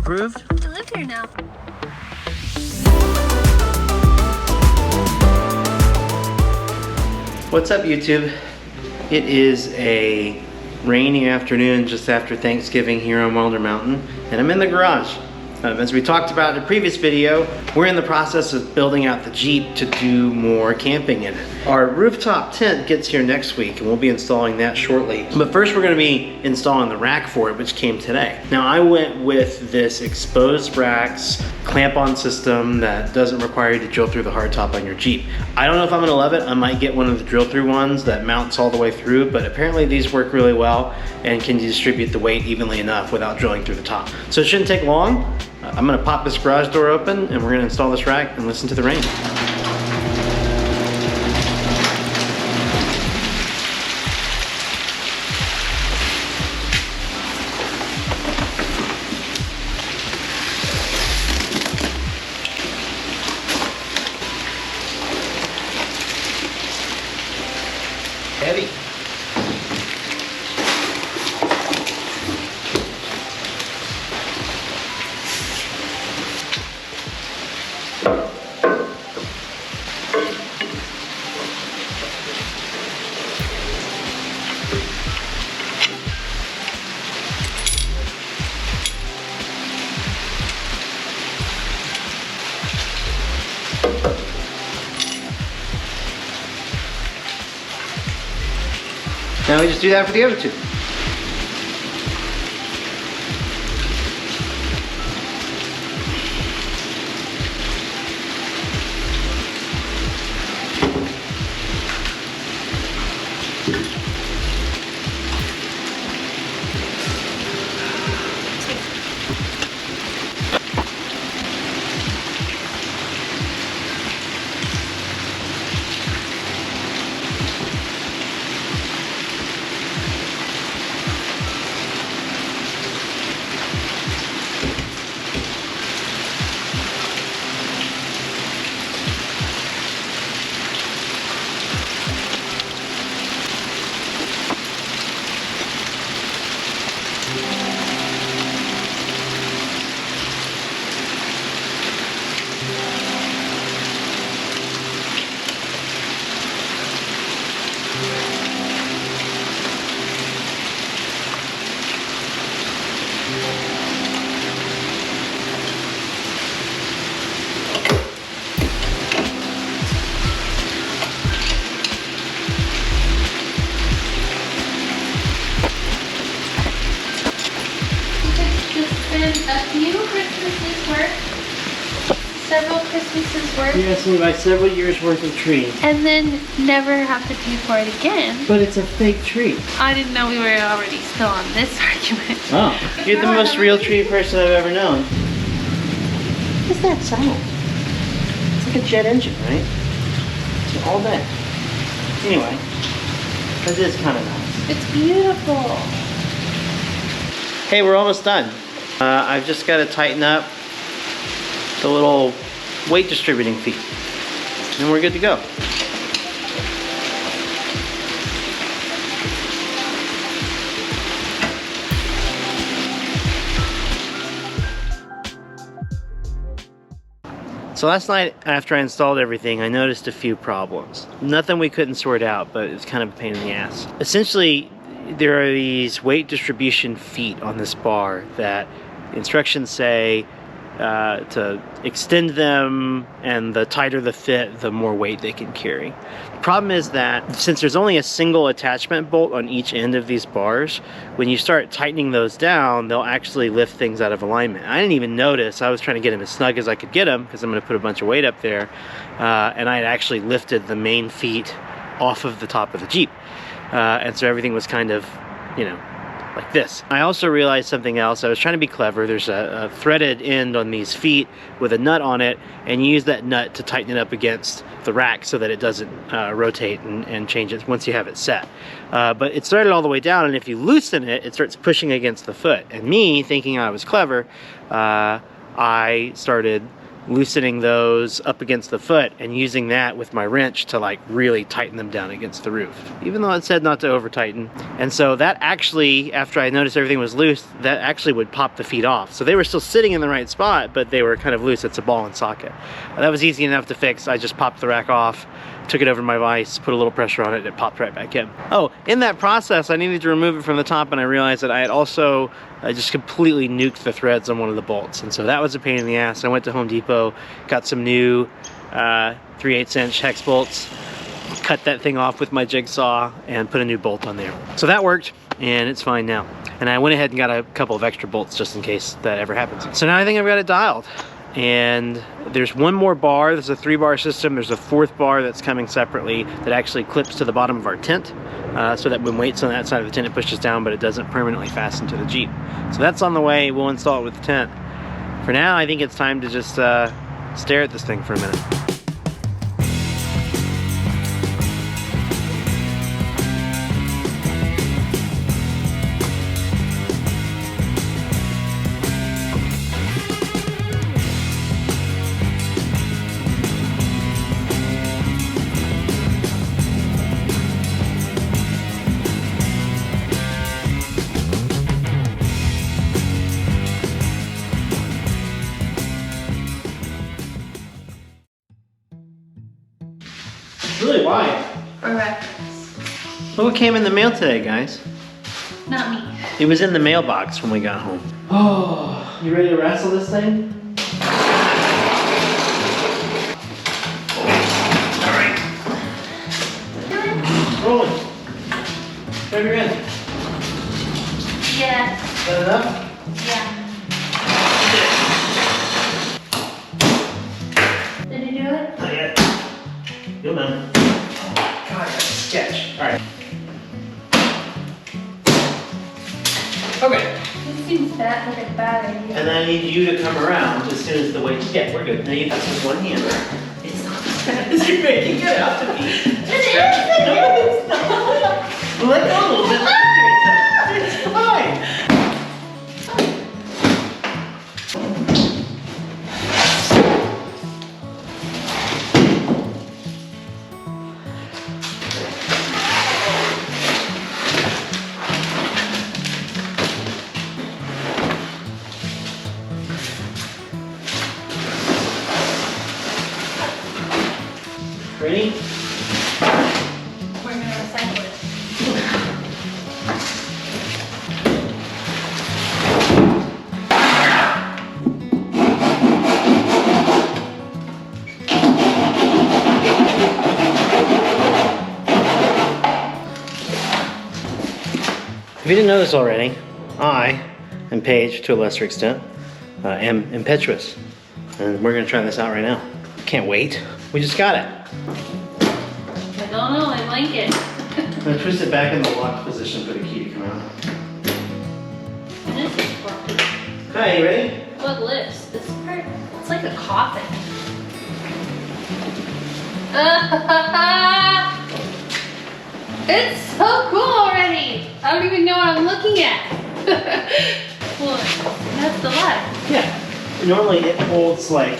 approved? I live here now. What's up, YouTube? It is a rainy afternoon just after Thanksgiving here on Wilder Mountain, and I'm in the garage. As we talked about in a previous video, we're in the process of building out the Jeep to do more camping in it. Our rooftop tent gets here next week, and we'll be installing that shortly. But first we're gonna be installing the rack for it, which came today. Now I went with this exposed racks clamp-on system that doesn't require you to drill through the hardtop on your Jeep. I don't know if I'm gonna love it. I might get one of the drill-through ones that mounts all the way through, but apparently these work really well and can distribute the weight evenly enough without drilling through the top. So it shouldn't take long. I'm gonna pop this garage door open and we're gonna install this rack and listen to the rain. Heavy. Now we just do that for the other two. A few Christmases worth, several Christmases worth, You're asking about several years worth of tree. and then never have to pay for it again. But it's a fake tree. I didn't know we were already still on this argument. Oh. You're the most real tree person I've ever known. What's that sound? It's like a jet engine, right? It's all day. Anyway, that is kind of nice. It's beautiful. Hey, we're almost done. I've just got to tighten up the little weight distributing feet, and we're good to go. So last night after I installed everything, I noticed a few problems. Nothing we couldn't sort out, but it's kind of a pain in the ass. Essentially, there are these weight distribution feet on this bar that instructions say to extend them, and the tighter the fit, the more weight they can carry. The problem is that since there's only a single attachment bolt on each end of these bars, when you start tightening those down, they'll actually lift things out of alignment. I didn't even notice. I was trying to get them as snug as I could get them because I'm going to put a bunch of weight up there, and I had actually lifted the main feet off of the top of the Jeep. And so everything was kind of, you know, like this. I also realized something else. I was trying to be clever. There's a threaded end on these feet with a nut on it, and you use that nut to tighten it up against the rack so that it doesn't rotate and change it once you have it set. But it's threaded all the way down, and if you loosen it, it starts pushing against the foot. And me, thinking I was clever, I started loosening those up against the foot and using that with my wrench to like really tighten them down against the roof, even though it said not to over tighten. And so that actually, after I noticed everything was loose, that actually would pop the feet off. So they were still sitting in the right spot, but they were kind of loose. It's a ball and socket. That was easy enough to fix. I just popped the rack off, took it over to my vise, put a little pressure on it, and it popped right back in. Oh, in that process, I needed to remove it from the top, and I realized that I had also just completely nuked the threads on one of the bolts. And so that was a pain in the ass. I went to Home Depot, got some new 3/8 inch hex bolts, cut that thing off with my jigsaw, and put a new bolt on there. So that worked, and it's fine now. And I went ahead and got a couple of extra bolts just in case that ever happens. So now I think I've got it dialed. And there's one more bar. There's a 3-bar system. There's a 4th bar that's coming separately that actually clips to the bottom of our tent, so that when weight's on that side of the tent, it pushes down, but it doesn't permanently fasten to the Jeep. So that's on the way. We'll install it with the tent. For now, I think it's time to just stare at this thing for a minute. Really wide. For reference. Look what came in the mail today, guys. Not me. It was in the mailbox when we got home. Oh, you ready to wrestle this thing? All right. Rolling. Ready to end. Yeah. Is that enough? Yeah. Did you do it? Not yet. You'll know. God, that's a sketch. All right. Okay. This seems bad, like a bad idea. And then I need you to come around as soon as the weight's... Yeah, we're good. Now you have this one hand. It's not as bad as you're making it out to be. It is! Let go a little bit. It's fine. Ready? We're gonna recycle it. If you didn't know this already, I, and Paige to a lesser extent, am impetuous. And we're gonna try this out right now. Can't wait. We just got it. I don't know, I like it. I'm gonna twist it back in the locked position for the key to come out. And this is fluffy. Hi, you ready? Oh, it lifts. This part, it's like a coffin. It's so cool already. I don't even know what I'm looking at. Well, that's the light. Yeah. Normally it holds like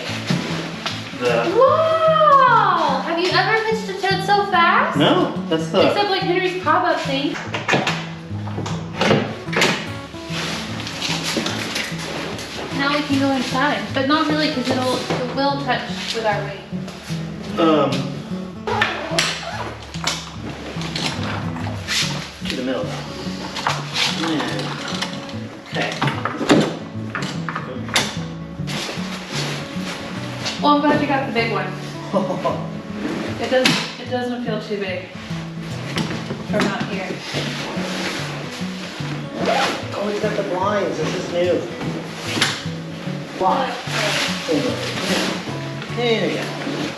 the... Wow! Have you ever hitched a tent so fast? No, that's the... Except like Henry's pop-up thing. Now we can go inside, but not really because it will touch with our weight. To the middle. Yeah. Okay. Well, I'm glad you got the big one. It doesn't feel too big from out here. Oh, he's got the blinds. This is new. Block. There you go.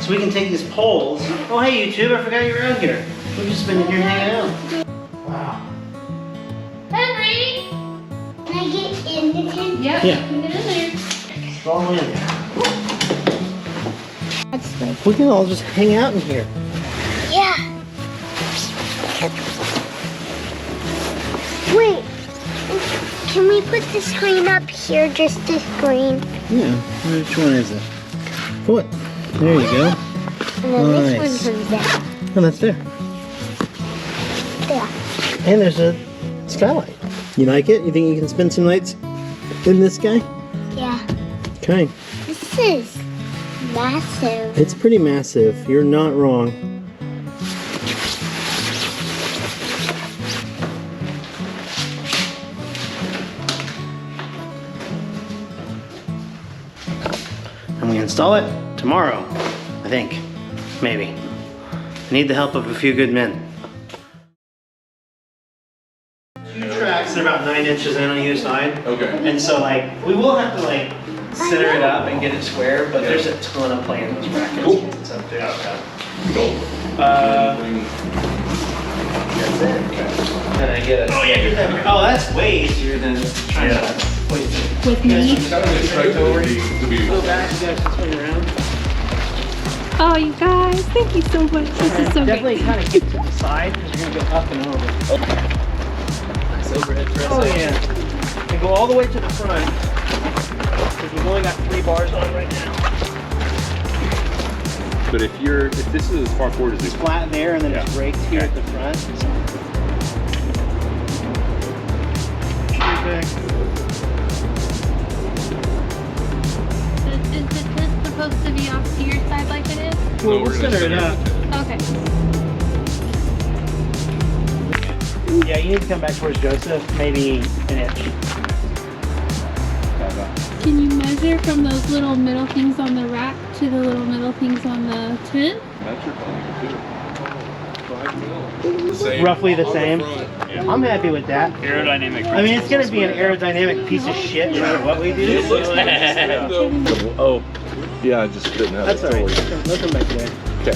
So we can take these poles. Oh, hey, YouTube, I forgot you were out here. We've just been in here hanging out. Wow. Henry! Can I get in the tent? Yep, Yeah. you can get in there. Fall in there. That's like, We can all just hang out in here. yeah. Wait, can we put the screen up here, just the screen? Yeah. Which one is it? What? There you go. And then Nice. this one comes down. Oh, that's there. There. And there's a skylight. You like it? You think you can spend some nights in this guy? Yeah. Okay. This is massive. It's pretty massive. You're not wrong. And we install it tomorrow, I think. Maybe. I need the help of a few good men. Two tracks that are about 9 inches in on either side. Okay. And so like, we will have to like center it up and get it square, but there's a ton of play in those brackets. Cool. It's up there. Cool. That's it. Can I get it? Oh yeah, here's that. Oh, that's way easier than trying to wait. With me? Go back, you guys can swing around. Oh, you guys, thank you so much. This is so Definitely great. kind of get to the side because you're going to go up and over. Nice overhead press. Oh yeah. And go all the way to the front because we've only got 3 bars on right now. But if this is as far forward as It's flat there and then it's raked here at the front. Is this supposed to be off to your side like it is? Well, we'll center it up. Okay. Yeah, you need to come back towards Joseph, maybe an inch. Can you measure from those little middle things on the rack to the little middle things on the tent? That's your phone too. Roughly the same. I'm happy with that. Aerodynamic. I mean, it's going to be an aerodynamic piece of shit no matter what we do. Oh, yeah, I just didn't have That's it. alright. We'll come back there. Okay.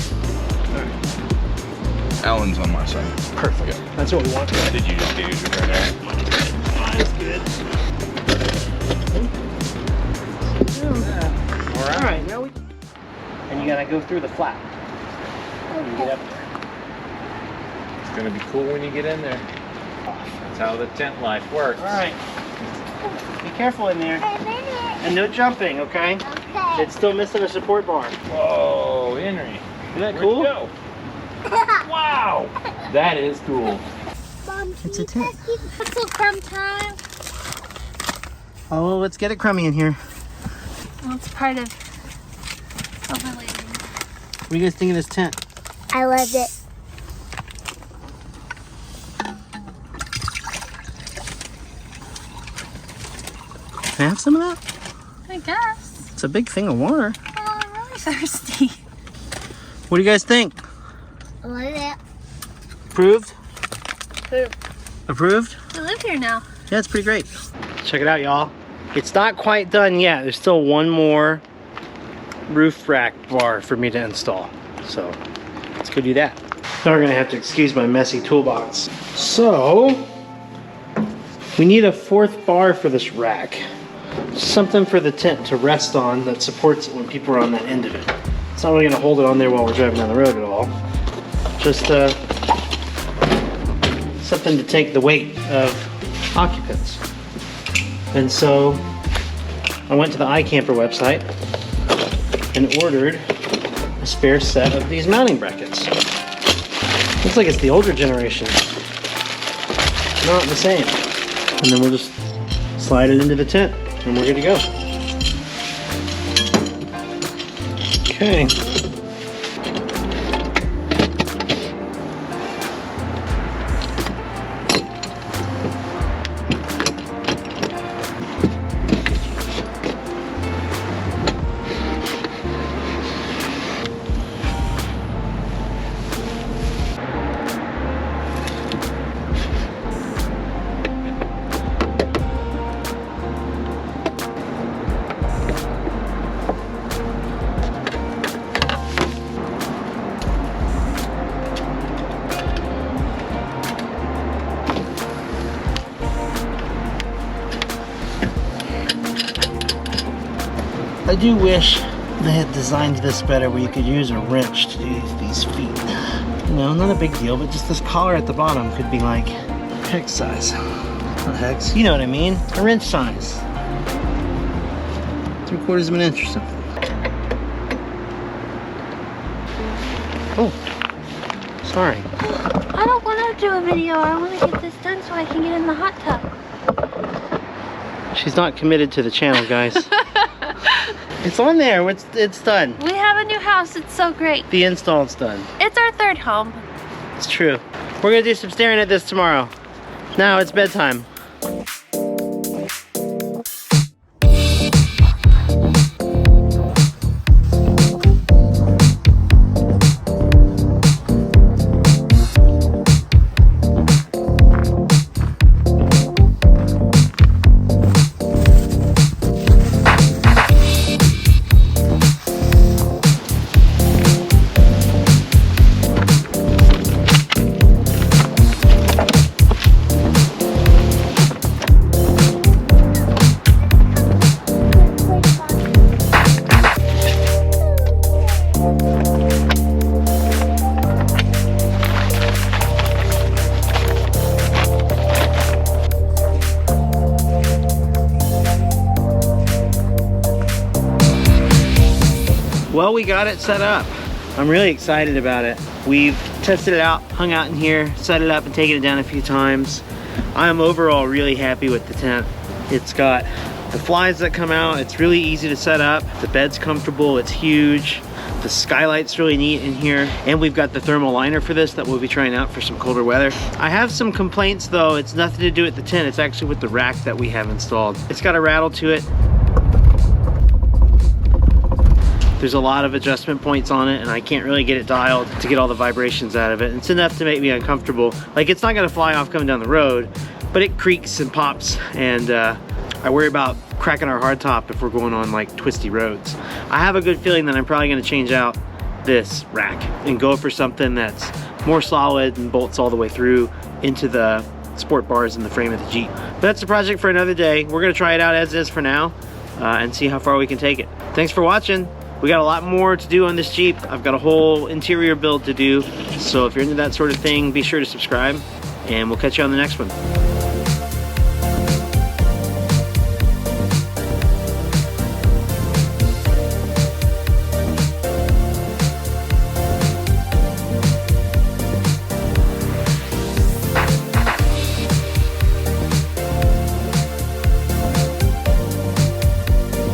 Alan's on my side. Perfect. That's what we want. Did you just gauge with her there? That's good. Alright, now we... And you gotta go through the flap. And get up there. It's gonna be cool when you get in there. That's how the tent life works. Alright. Be careful in there. Wait a minute. And no jumping, okay? Okay. It's still missing a support bar. Whoa, Henry. Isn't that Where'd cool? you go? Wow, that is cool. Mom, It's can a tent. you pass me the pretzel crumb time? Oh, let's get it crummy in here. Well, it's part of overlanding. What do you guys think of this tent? I love it. Can I have some of that? I guess. It's a big thing of water. Oh, I'm really thirsty. What do you guys think? I love it. Approved? Approved. Approved? We live here now. Yeah, it's pretty great. Check it out, y'all. It's not quite done yet. There's still one more roof rack bar for me to install. So let's go do that. Now we're gonna have to excuse my messy toolbox. So we need a 4th bar for this rack. Something for the tent to rest on that supports it when people are on that end of it. It's not really gonna hold it on there while we're driving down the road at all. Just something to take the weight of occupants. And so I went to the iKamper website and ordered a spare set of these mounting brackets. Looks like it's the older generation. Not the same. And then we'll just slide it into the tent and we're good to go. Okay. I do wish they had designed this better where you could use a wrench to do these feet. You know, not a big deal, but just this collar at the bottom could be like hex size. Not hex, you know what I mean? A wrench size. 3/4 of an inch or something. Sorry. I don't want to do a video. I want to get this done so I can get in the hot tub. She's not committed to the channel, guys. It's on there. It's done. We have a new house. It's so great. The install's done. It's our third home. It's true. We're gonna do some staring at this tomorrow. Now it's bedtime. Well, we got it set up. I'm really excited about it. We've tested it out, hung out in here, set it up and taken it down a few times. I'm overall really happy with the tent. It's got the flies that come out. It's really easy to set up. The bed's comfortable, it's huge. The skylight's really neat in here. And we've got the thermal liner for this that we'll be trying out for some colder weather. I have some complaints though. It's nothing to do with the tent. It's actually with the rack that we have installed. It's got a rattle to it. There's a lot of adjustment points on it and I can't really get it dialed to get all the vibrations out of it. It's enough to make me uncomfortable. Like, it's not gonna fly off coming down the road, but it creaks and pops, and I worry about cracking our hardtop if we're going on like twisty roads. I have a good feeling that I'm probably gonna change out this rack and go for something that's more solid and bolts all the way through into the sport bars in the frame of the Jeep. But that's a project for another day. We're gonna try it out as is for now and see how far we can take it. Thanks for watching. We got a lot more to do on this Jeep. I've got a whole interior build to do. So if you're into that sort of thing, be sure to subscribe and we'll catch you on the next one.